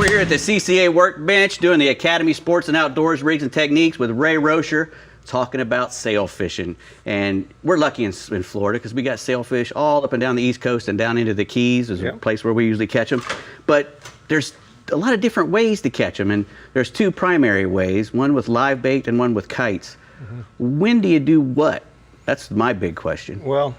We're here at the CCA workbench doing the Academy Sports and Outdoors Rigs and Techniques with Ray Rosher, talking about sail fishing. And we're lucky in Florida because we got sailfish all up and down the East Coast and down into the Keys is a place where we usually catch them. But there's a lot of different ways to catch them, and there's two primary ways, one with live bait and one with kites. When do you do what? That's my big question. Well,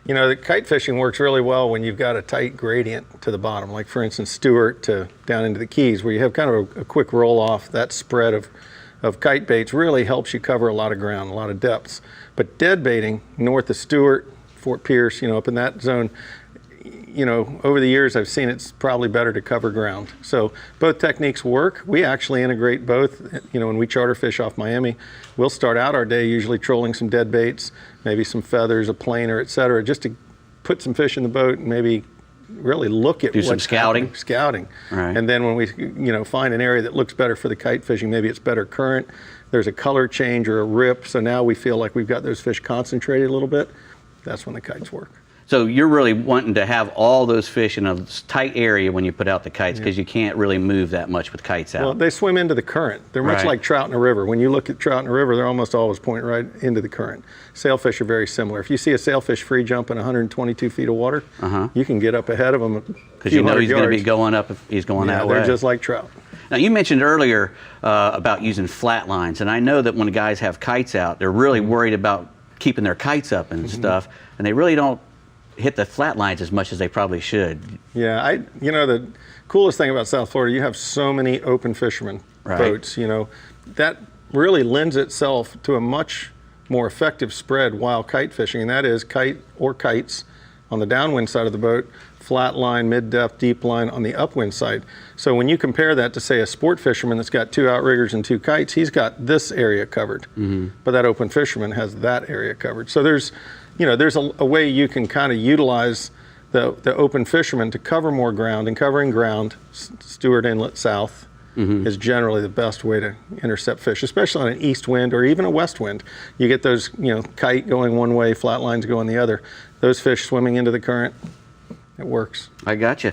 you know, the kite fishing works really well when you've got a tight gradient to the bottom, like for instance Stewart to down into the Keys, where you have kind of a quick roll off. That spread of kite baits really helps you cover a lot of ground, a lot of depths. But dead baiting north of Stewart, Fort Pierce, you know, up in that zone, you know, over the years I've seen it's probably better to cover ground. So both techniques work. We actually integrate both. You know, when we charter fish off Miami, we'll start out our day usually trolling some dead baits, maybe some feathers, a planer, etc., just to put some fish in the boat and maybe really look at some scouting. Right. And then when we, you know, find an area that looks better for the kite fishing, maybe it's better current, there's a color change or a rip, so now we feel like we've got those fish concentrated a little bit, that's when the kites work. So you're really wanting to have all those fish in a tight area when you put out the kites, because you can't really move that much with kites out. Well, they swim into the current. They're much like trout in a river. When you look at trout in a river, they're almost always pointing right into the current. Sailfish are very similar. If you see a sailfish free jump in 122 feet of water, you can get up ahead of him because you know he's going to be going up if he's going that way. They're just like trout. Now, you mentioned earlier about using flat lines, and I know that when guys have kites out, they're really worried about keeping their kites up and stuff, and they really don't hit the flat lines as much as they probably should. Yeah, you know, the coolest thing about South Florida, you have so many open fishermen boats, you know, that really lends itself to a much more effective spread while kite fishing, and that is kite or kites on the downwind side of the boat, flat line, mid-depth, deep line on the upwind side. So when you compare that to, say, a sport fisherman that's got 2 outriggers and 2 kites, he's got this area covered, but that open fisherman has that area covered. So there's, you know, there's a way you can kind of utilize the open fisherman to cover more ground, and covering ground, Stewart Inlet South, is generally the best way to intercept fish, especially on an east wind or even a west wind. You get those, you know, kite going one way, flat lines going the other. Those fish swimming into the current, it works. I got you.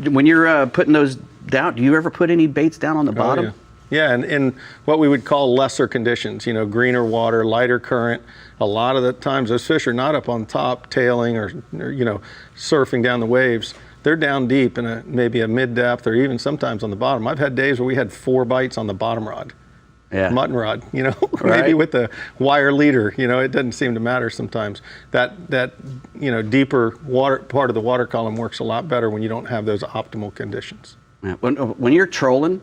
When you're putting those down, do you ever put any baits down on the bottom? Yeah, and in what we would call lesser conditions, you know, greener water, lighter current, a lot of the times those fish are not up on top tailing or you know, surfing down the waves. They're down deep in maybe a mid-depth or even sometimes on the bottom. I've had days where we had 4 bites on the bottom rod. Mutton rod, you know, maybe with the wire leader, you know, it doesn't seem to matter sometimes. That you know, deeper water part of the water column works a lot better when you don't have those optimal conditions. Yeah. When you're trolling,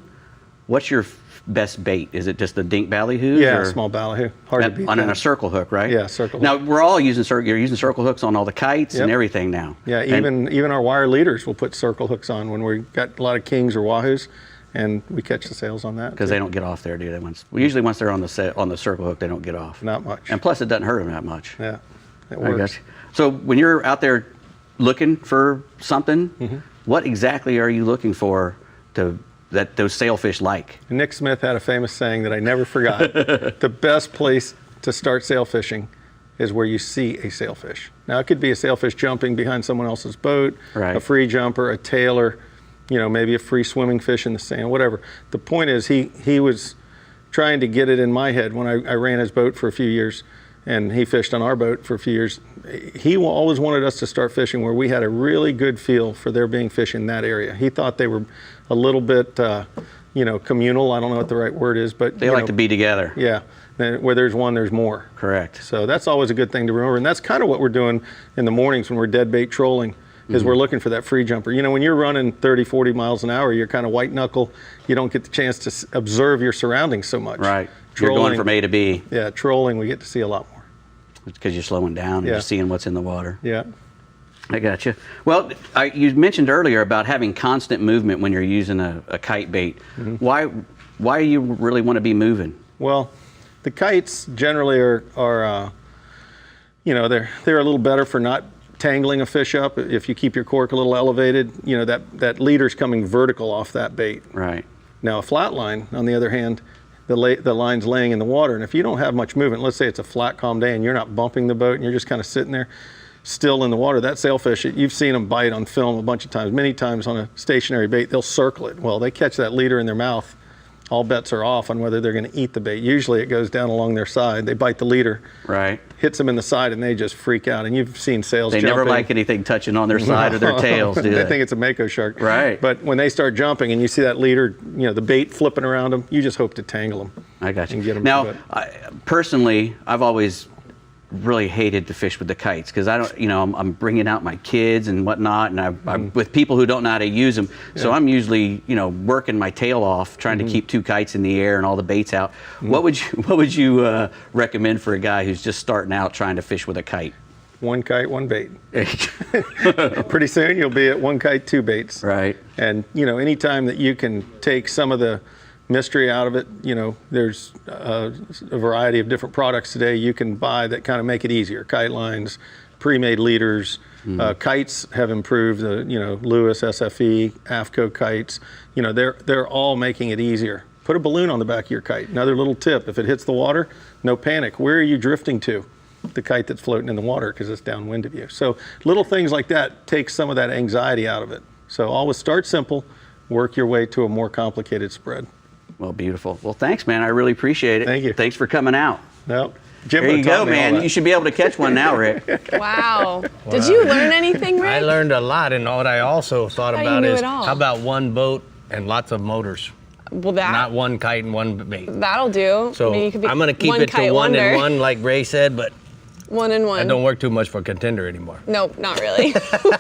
what's your best bait? Is it just the dink ballyhoo? Yeah, a small ballyhoo. Hard to beat. On a circle hook, right? Yeah, circle hook. Now we're all using you're using circle hooks on all the kites and everything now. Yeah, even our wire leaders will put circle hooks on when we've got a lot of kings or wahoos, and we catch the sails on that. Because they don't get off there, do they? Usually once they're on the circle hook, they don't get off. Not much. And plus, it doesn't hurt them that much. Yeah, it works. So when you're out there looking for something, what exactly are you looking for that those sailfish like? Nick Smith had a famous saying that I never forgot. The best place to start sailfishing is where you see a sailfish. Now, it could be a sailfish jumping behind someone else's boat, a free jumper, a tailer, you know, maybe a free swimming fish in the sand, whatever. The point is he was trying to get it in my head when I ran his boat for a few years, and he fished on our boat for a few years. He always wanted us to start fishing where we had a really good feel for there being fish in that area. He thought they were a little bit, you know, communal. I don't know what the right word is, but they like to be together. Yeah, where there's one, there's more. Correct. So that's always a good thing to remember, and that's kind of what we're doing in the mornings when we're dead bait trolling. Is we're looking for that free jumper. You know, when you're running 30, 40 miles an hour, you're kind of white knuckle. You don't get the chance to observe your surroundings so much. Right. Trolling, you're going from A to B. Yeah, trolling, we get to see a lot more. Because you're slowing down and you're seeing what's in the water. Yeah. I got you. Well, you mentioned earlier about having constant movement when you're using a kite bait. Why do you really want to be moving? Well, the kites generally are you know, they're a little better for not tangling a fish up. If you keep your cork a little elevated, you know, that leader's coming vertical off that bait. Right. Now a flat line, on the other hand, the line's laying in the water, and if you don't have much movement, let's say it's a flat, calm day and you're not bumping the boat and you're just kind of sitting there, still in the water. That sailfish, you've seen them bite on film a bunch of times, many times on a stationary bait, they'll circle it. Well, they catch that leader in their mouth, all bets are off on whether they're going to eat the bait. Usually it goes down along their side. They bite the leader, right, hits them in the side, and they just freak out. And you've seen sails They jumping. never like anything touching on their side or their tails, do they? They think it's a mako shark. Right. But when they start jumping and you see that leader, you know, the bait flipping around them, you just hope to tangle them. I got you. And get them Now, personally, I've always really hated to fish with the kites because I don't, you know, I'm bringing out my kids and whatnot, and I'm with people who don't know how to use them. So I'm usually, you know, working my tail off trying to keep 2 kites in the air and all the baits out. What would you recommend for a guy who's just starting out trying to fish with a kite? 1 kite, 1 bait. Pretty soon you'll be at 1 kite, 2 baits. Right. And you know, anytime that you can take some of the mystery out of it, you know, there's a variety of different products today you can buy that kind of make it easier. Kite lines, pre-made leaders, kites have improved. You know, Lewis, SFE, AFCO kites. You know, they're all making it easier. Put a balloon on the back of your kite. Another little tip: if it hits the water, no panic. Where are you drifting to? The kite that's floating in the water because it's downwind of you. So little things like that take some of that anxiety out of it. So always start simple, work your way to a more complicated spread. Well, beautiful. Well, thanks, man. I really appreciate it. Thank you. Thanks for coming out. No, Jim, There you go, man. You should be able to catch one now, Rick. Wow. Did you learn anything, Rick? I learned a lot, and what I also thought How you about knew is it all? how about 1 boat and lots of motors, Well, not 1 kite and 1 bait. that'll do. So I mean, you could be I'm going to keep one it to kite 1 wonder. and 1, like Ray said, but 1 and 1. that don't work too much for contender anymore. Nope, not really.